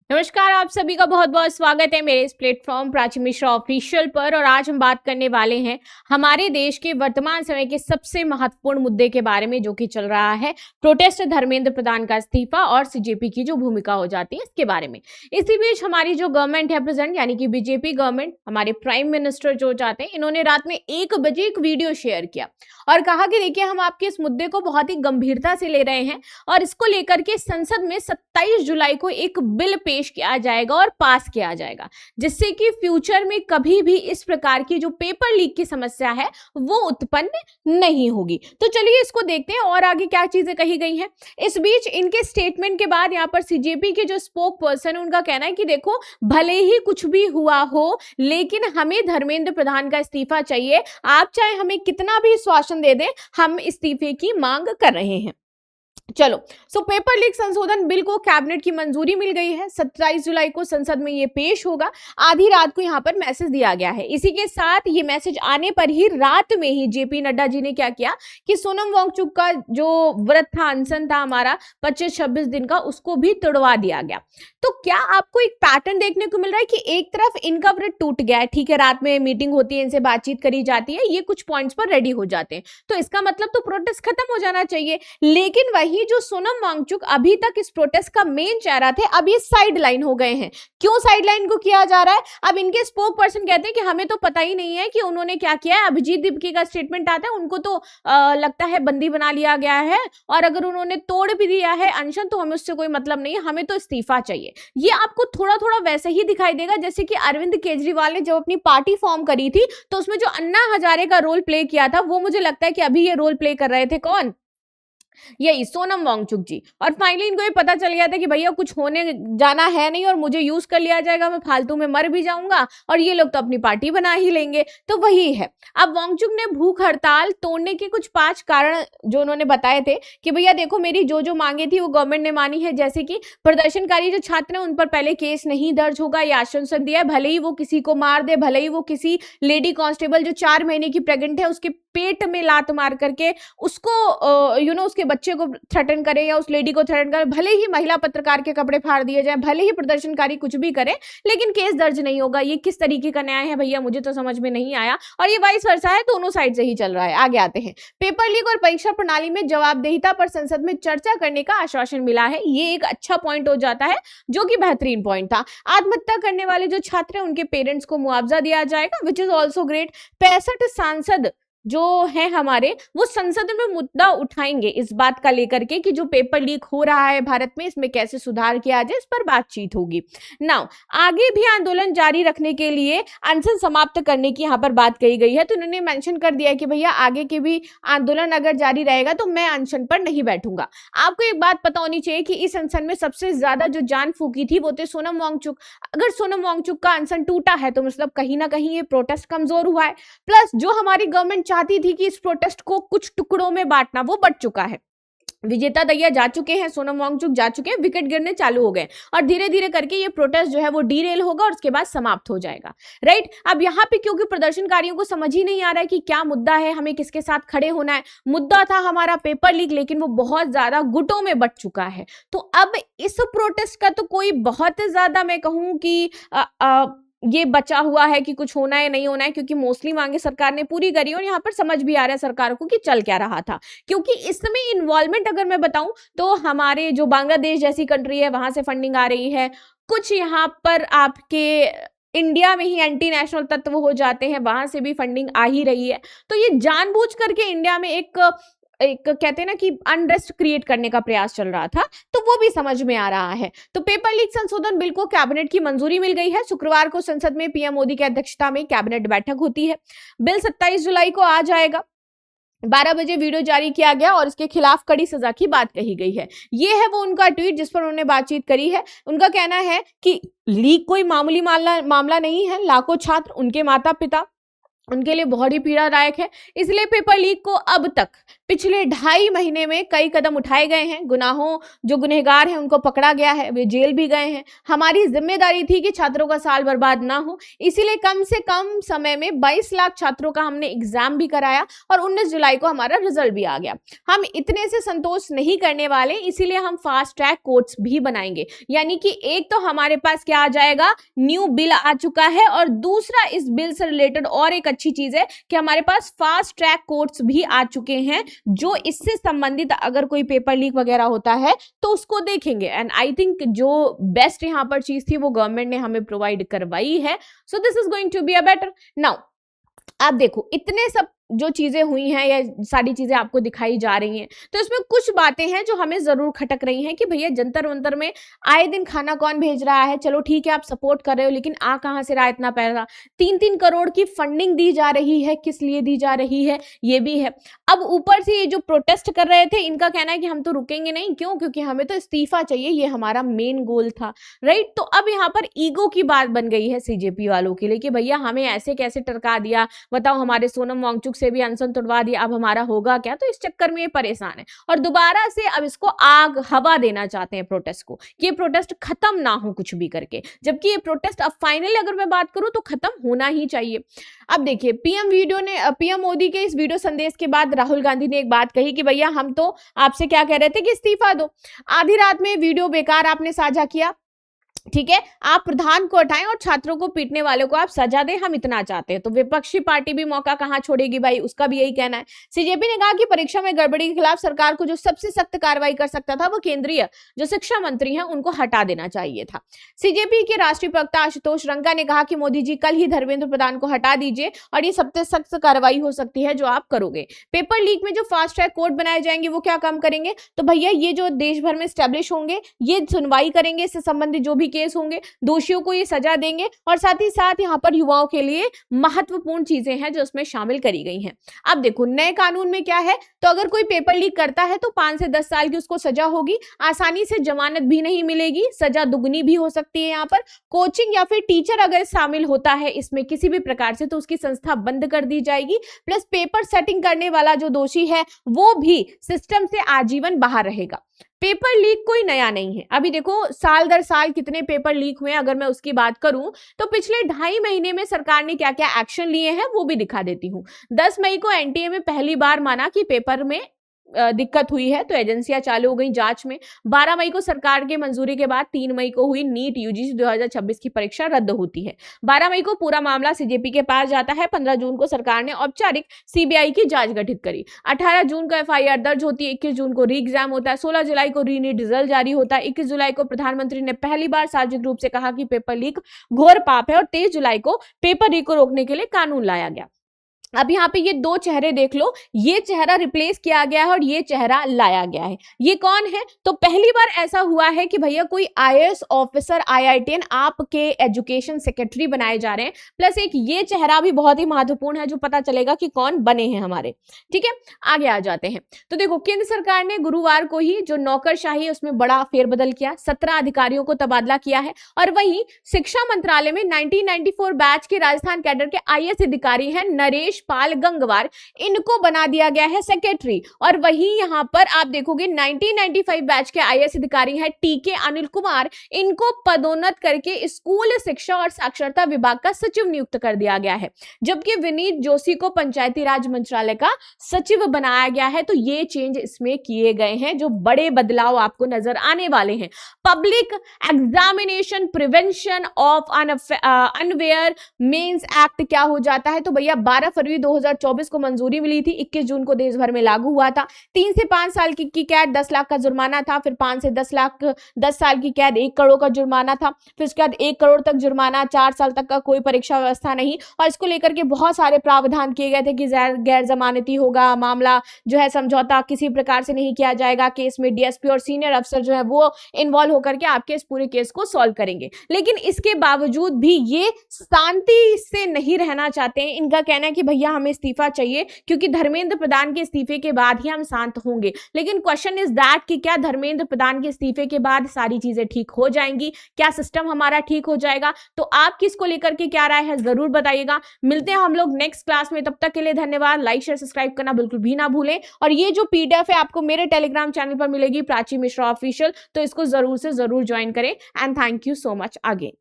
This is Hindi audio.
नमस्कार, आप सभी का बहुत बहुत स्वागत है मेरे इस प्लेटफॉर्म प्राची मिश्रा ऑफिशियल पर। और आज हम बात करने वाले हैं हमारे देश के वर्तमान समय के सबसे महत्वपूर्ण मुद्दे के बारे में, जो कि चल रहा है प्रोटेस्ट धर्मेंद्र प्रधान का इस्तीफा और सीजेपी की जो भूमिका हो जाती है इसके बारे में। इसी बीच हमारी जो गवर्नमेंट है प्रेजेंट, यानी कि बीजेपी गवर्नमेंट, हमारे प्राइम मिनिस्टर जो चाहते हैं, इन्होंने रात में 1 बजे एक वीडियो शेयर किया और कहा कि देखिए, हम आपके इस मुद्दे को बहुत ही गंभीरता से ले रहे हैं और इसको लेकर के संसद में 27 जुलाई को एक बिल पेश किया जाएगा और पास किया जाएगा, जिससे कि फ्यूचर में कभी भी इस प्रकार की जो पेपर लीक की समस्या है वो उत्पन्न नहीं होगी। तो चलिए इसको देखते हैं और आगे क्या चीजें कही गई हैं। इस बीच इनके स्टेटमेंट के बाद यहाँ पर सीजेपी के जो स्पोक पर्सन, उनका कहना है कि देखो, भले ही कुछ भी हुआ हो, लेकिन हमें धर्मेंद्र प्रधान का इस्तीफा चाहिए। आप चाहे हमें कितना भी आश्वासन दे दें, हम इस्तीफे की मांग कर रहे हैं। चलो, पेपर लीक संशोधन बिल को कैबिनेट की मंजूरी मिल गई है। 27 जुलाई को संसद में ये पेश होगा। आधी रात को यहाँ पर मैसेज दिया गया है। इसी के साथ ये मैसेज आने पर ही रात में ही जेपी नड्डा जी ने क्या किया कि सोनम वांगचुक का जो व्रत था, अनशन था हमारा 25-26 दिन का, उसको भी तोड़वा दिया गया। तो क्या आपको एक पैटर्न देखने को मिल रहा है कि एक तरफ इनका व्रत टूट गया है, ठीक है, रात में मीटिंग होती है, इनसे बातचीत करी जाती है, ये कुछ पॉइंट्स पर रेडी हो जाते हैं, तो इसका मतलब तो प्रोटेस्ट खत्म हो जाना चाहिए। लेकिन वही जो सोनम वांगचुक अभी तक इस प्रोटेस्ट का मेन चेहरा थे, अब ये साइड लाइन हो गए हैं। क्यों साइड लाइन को किया जा रहा है? अब इनके स्पोक पर्सन कहते हैं कि हमें तो पता ही नहीं है कि उन्होंने क्या किया है। अभिजीत दीपकी का स्टेटमेंट आता है, उनको तो लगता है बंदी बना लिया गया है, और अगर उन्होंने तोड़ भी दिया है अनशन तो हमें उससे कोई मतलब नहीं है, हमें तो इस्तीफा चाहिए। ये आपको थोड़ा थोड़ा वैसे ही दिखाई देगा जैसे कि अरविंद केजरीवाल ने जब अपनी पार्टी फॉर्म करी थी तो उसमें जो अन्ना हजारे का रोल प्ले किया था, वो मुझे लगता है कि अभी ये रोल प्ले कर रहे थे। कौन? यही सोनम वांगचुक जी। और फाइनली इनको ये पता चल गया था कि भैया कुछ होने जाना है नहीं और मुझे यूज कर लिया जाएगा, मैं फालतू में मर भी जाऊंगा और ये लोग तो अपनी पार्टी बना ही लेंगे। तो वही है। अब वांगचुक ने भूख हड़ताल तोड़ने के कुछ 5 कारण जो उन्होंने बताए थे कि भैया देखो, मेरी जो जो मांगे थी वो गवर्नमेंट ने मानी है, जैसे कि प्रदर्शनकारी जो छात्र हैं उन पर पहले केस नहीं दर्ज होगा, ये आश्वासन दिया है। भले ही वो किसी को मार दे, भले ही वो किसी लेडी कांस्टेबल जो 4 महीने की प्रेग्नेंट है उसके पेट में लात मार करके उसको उसके बच्चे को थ्रेटन करे या उस लेडी को थ्रेटन करे, भले ही महिला पत्रकार के कपड़े फाड़ दिए जाए, भले ही प्रदर्शनकारी कुछ भी करे, लेकिन केस दर्ज नहीं होगा। ये किस तरीके का न्याय है भैया? मुझे तो समझ में नहीं आया। और ये वाइस वर्सा है, दोनों साइड से ही चल रहा है। आगे आते हैं। पेपर लीक और परीक्षा प्रणाली में जवाबदेहिता पर संसद में चर्चा करने का आश्वासन मिला है। ये एक अच्छा पॉइंट हो जाता है, जो कि बेहतरीन पॉइंट था। आत्महत्या करने वाले जो छात्र हैं उनके पेरेंट्स को मुआवजा दिया जाएगा, विच इज ऑल्सो ग्रेट। 65 सांसद जो है हमारे, वो संसद में मुद्दा उठाएंगे इस बात का लेकर के कि जो पेपर लीक हो रहा है भारत में, इसमें कैसे सुधार किया जाए, इस पर बातचीत होगी। नाउ आगे भी आंदोलन जारी रखने के लिए अनशन समाप्त करने की यहाँ पर बात कही गई है। तो उन्होंने मेंशन कर दिया है कि भैया आगे के भी आंदोलन अगर जारी रहेगा तो मैं अनशन पर नहीं बैठूंगा। आपको एक बात पता होनी चाहिए कि इस अनशन में सबसे ज्यादा जो जान फूकी थी वो थे सोनम वांगचुक। अगर सोनम वांगचुक का अनशन टूटा है तो मतलब कहीं ना कहीं ये प्रोटेस्ट कमजोर हुआ है। प्लस जो हमारी गवर्नमेंट चाहती थी कि इस प्रोटेस्ट को कुछ टुकड़ों में बांटना, वो बट चुका है। विजेता दैया जा चुके हैं, सोनम वांगचुक जा चुके हैं, विकेट गिरने चालू हो गए और धीरे धीरे करके ये प्रोटेस्ट जो है वो डीरेल होगा और उसके बाद समाप्त हो जाएगा। राइट? अब यहाँ पे क्योंकि प्रदर्शनकारियों को समझ ही नहीं आ रहा है कि क्या मुद्दा है, हमें किसके साथ खड़े होना है। मुद्दा था हमारा पेपर लीक, लेकिन वो बहुत ज्यादा गुटों में बट चुका है। तो अब इस प्रोटेस्ट का तो कोई बहुत ज्यादा, मैं कहूं कि ये बचा हुआ है कि कुछ होना है नहीं होना है, क्योंकि मोस्टली मांगे सरकार ने पूरी करी और यहाँ पर समझ भी आ रहा है सरकार को कि चल क्या रहा था। क्योंकि इसमें इन्वॉल्वमेंट अगर मैं बताऊं तो हमारे जो बांग्लादेश जैसी कंट्री है वहां से फंडिंग आ रही है, कुछ यहाँ पर आपके इंडिया में ही एंटी नेशनल तत्व हो जाते हैं, वहां से भी फंडिंग आ ही रही है। तो ये जानबूझ करके इंडिया में एक कहते हैं ना कि अनरेस्ट क्रिएट करने का प्रयास चल रहा था, तो वो भी समझ में आ रहा है। तो पेपर लीक संशोधन बिल को कैबिनेट की मंजूरी मिल गई है। शुक्रवार को संसद में पीएम मोदी की अध्यक्षता में कैबिनेट बैठक होती है। बिल 27 जुलाई को आ जाएगा। 12 बजे वीडियो जारी किया गया और इसके खिलाफ कड़ी सजा की बात कही गई है। ये है वो उनका ट्वीट जिस पर उन्होंने बातचीत करी है। उनका कहना है कि लीक कोई मामूली मामला नहीं है। लाखों छात्र, उनके माता पिता उनके लिए बहुत ही पीड़ादायक है। इसलिए पेपर लीक को अब तक पिछले 2.5 महीने में कई कदम उठाए गए हैं। जो गुनहगार हैं उनको पकड़ा गया है, वे जेल भी गए हैं। हमारी जिम्मेदारी थी कि छात्रों का साल बर्बाद ना हो, इसीलिए कम से कम समय में 22 लाख छात्रों का हमने एग्जाम भी कराया और 19 जुलाई को हमारा रिजल्ट भी आ गया। हम इतने से संतोष नहीं करने वाले, इसीलिए हम फास्ट ट्रैक कोर्ट्स भी बनाएंगे। यानी कि एक तो हमारे पास क्या आ जाएगा, न्यू बिल आ चुका है, और दूसरा इस बिल से रिलेटेड और एक अच्छी चीज है कि हमारे पास फास्ट ट्रैक कोर्ट्स भी आ चुके हैं, जो इससे संबंधित अगर कोई पेपर लीक वगैरह होता है तो उसको देखेंगे। एंड आई थिंक जो बेस्ट यहां पर चीज थी वो गवर्नमेंट ने हमें प्रोवाइड करवाई है। So this is going to be a better. Now आप देखो, इतने सब जो चीजें हुई हैं या सारी चीजें आपको दिखाई जा रही हैं, तो इसमें कुछ बातें हैं जो हमें जरूर खटक रही हैं कि भैया जंतर मंतर में आए दिन खाना कौन भेज रहा है। चलो ठीक है, आप सपोर्ट कर रहे हो, लेकिन आ कहां से रहा इतना पैसा? 3-3 करोड़ की फंडिंग दी जा रही है, किस लिए दी जा रही है ये भी है। अब ऊपर से ये जो प्रोटेस्ट कर रहे थे, इनका कहना है कि हम तो रुकेंगे नहीं। क्यों? क्योंकि हमें तो इस्तीफा चाहिए, ये हमारा मेन गोल था, राइट। तो अब यहाँ पर ईगो की बात बन गई है सीजेपी वालों के लिए कि भैया हमें ऐसे कैसे टरका दिया, बताओ, हमारे सोनम वांगचुक से भी अनशन तुड़वा दिया, अब हमारा होगा क्या? तो इस चक्कर में ये परेशान है और दोबारा से अब इसको आग हवा देना चाहते हैं प्रोटेस्ट को, कि ये प्रोटेस्ट खत्म ना हो कुछ भी करके, जबकि ये प्रोटेस्ट अब फाइनली अगर मैं बात करूं तो खत्म होना ही चाहिए। अब देखिए, पीएम मोदी के इस वीडियो संदेश के बाद राहुल गांधी ने एक बात कही कि भैया हम तो आपसे क्या कह रहे थे कि इस्तीफा दो। आधी रात में वीडियो बेकार आपने साझा किया, ठीक है, आप प्रधान को हटाएं और छात्रों को पीटने वालों को आप सजा दें, हम इतना चाहते हैं। तो विपक्षी पार्टी भी मौका कहां छोड़ेगी भाई, उसका भी यही कहना है। सीजेपी ने कहा कि परीक्षा में गड़बड़ी के खिलाफ सरकार को जो सबसे सख्त कार्रवाई कर सकता था वो केंद्रीय जो शिक्षा मंत्री हैं उनको हटा देना चाहिए था। सीजेपी के राष्ट्रीय प्रवक्ता आशुतोष रंगा ने कहा कि मोदी जी कल ही धर्मेंद्र प्रधान को हटा दीजिए और ये सबसे सख्त कार्रवाई हो सकती है जो आप करोगे। पेपर लीक में जो फास्ट ट्रैक कोर्ट बनाए जाएंगे वो क्या काम करेंगे? तो भैया ये जो देश भर में स्टैब्लिश होंगे, ये सुनवाई करेंगे, इससे संबंधित जो भी केस होंगे, दोषियों को ये सजा देंगे, और साथ ही साथ यहाँ पर युवाओं के लिए महत्वपूर्ण चीजें हैं जो उसमें शामिल करी गई हैं। अब देखो, नए कानून में क्या है, तो अगर कोई पेपर लीक करता है तो 5 से 10 साल की उसको सजा होगी, आसानी से जमानत भी नहीं मिलेगी, सजा दुगनी भी हो सकती है। यहाँ पर कोचिंग या फिर टीचर अगर शामिल होता है इसमें किसी भी प्रकार से, तो उसकी संस्था बंद कर दी जाएगी। प्लस पेपर सेटिंग करने वाला जो दोषी है वो भी सिस्टम से आजीवन बाहर रहेगा। पेपर लीक कोई नया नहीं है। अभी देखो, साल दर साल कितने पेपर लीक हुए, अगर मैं उसकी बात करूं तो पिछले 2.5 महीने में सरकार ने क्या क्या एक्शन लिए हैं वो भी दिखा देती हूं। 10 मई को एनटीए में पहली बार माना कि पेपर में दिक्कत हुई है, तो एजेंसियां चालू हो गई जांच में। 12 मई को सरकार के मंजूरी के बाद 3 मई को हुई नीट यूजीसी 2026 की परीक्षा रद्द होती है। 12 मई को पूरा मामला सीजेपी के पास जाता है। 15 जून को सरकार ने औपचारिक सीबीआई की जांच गठित करी। 18 जून को एफआईआर दर्ज होती है। 21 जून को री एग्जाम होता है। 16 जुलाई को री नीट रिजल्ट जारी होता है। 21 जुलाई को प्रधानमंत्री ने पहली बार सार्वजनिक रूप से कहा कि पेपर लीक घोर पाप है, और 23 जुलाई को पेपर लीक को रोकने के लिए कानून लाया गया। अब यहाँ पे ये 2 चेहरे देख लो, ये चेहरा रिप्लेस किया गया है और ये चेहरा लाया गया है। ये कौन है? तो पहली बार ऐसा हुआ है कि भैया कोई आईएएस ऑफिसर, आईआईटीएन आपके एजुकेशन सेक्रेटरी बनाए जा रहे हैं। प्लस एक ये चेहरा भी बहुत ही महत्वपूर्ण है जो पता चलेगा कि कौन बने हैं हमारे। ठीक है, आगे आ जाते हैं। तो देखो, केंद्र सरकार ने गुरुवार को ही जो नौकरशाही है उसमें बड़ा फेरबदल किया, 17 अधिकारियों को तबादला किया है। और वहीं शिक्षा मंत्रालय में 1994 बैच के राजस्थान कैडर के आईएएस अधिकारी हैं नरेश पाल गंगवार, इनको बना दिया गया है सेक्रेटरी। और वहीं यहां पर आप देखोगे 1995 बैच के आईएएस अधिकारी हैं टीके अनिल कुमार, इनको पदोन्नत करके स्कूल शिक्षा और साक्षरता विभाग का सचिव नियुक्त कर दिया गया है। जबकि विनीत जोशी को पंचायती राज मंत्रालय का सचिव बनाया गया है। तो ये चेंज इसमें किए गए हैं, जो बड़े बदलाव आपको नजर आने वाले हैं। Public examination prevention of unfair means act क्या हो जाता है? तो भैया 12 फरवरी 2024 को मंजूरी मिली थी, 21 जून को देश भर में लागू हुआ था। 3 से 5 साल की कैद, 10 लाख का जुर्माना था। फिर 5 से 10 साल की कैद, 1 करोड़ का जुर्माना था। फिर उसके बाद 1 करोड़ तक जुर्माना, 4 साल तक का कोई परीक्षा व्यवस्था नहीं। और इसको लेकर के बहुत सारे प्रावधान किए गए थे कि गैर जमानती होगा, मामला जो है समझौता किसी प्रकार से नहीं किया जाएगा, केस में डीएसपी और सीनियर अफसर जो है वो इन्वॉल्व होकर के आपके इस पूरे केस को सॉल्व करेंगे। लेकिन इसके बावजूद भी ये शांति से नहीं रहना चाहते हैं। इनका कहना है कि भैया हमें इस्तीफा चाहिए, क्योंकि धर्मेंद्र प्रधान के इस्तीफे के बाद ही हम शांत होंगे। लेकिन क्वेश्चन इज दैट कि क्या धर्मेंद्र प्रधान के इस्तीफे के बाद सारी चीजें ठीक हो जाएंगी, क्या सिस्टम हमारा ठीक हो जाएगा? तो आप किसको लेकर के क्या राय है जरूर बताइएगा। मिलते हैं हम लोग नेक्स्ट क्लास में, तब तक के लिए धन्यवाद। लाइक शेयर सब्सक्राइब करना बिल्कुल भी ना भूलें। और ये जो पीडीएफ है आपको मेरे टेलीग्राम चैनल पर मिलेगी, प्राची मिश्रा ऑफिशियल, तो इसको जरूर से जरूर ज्वाइन करें। And thank you so much again.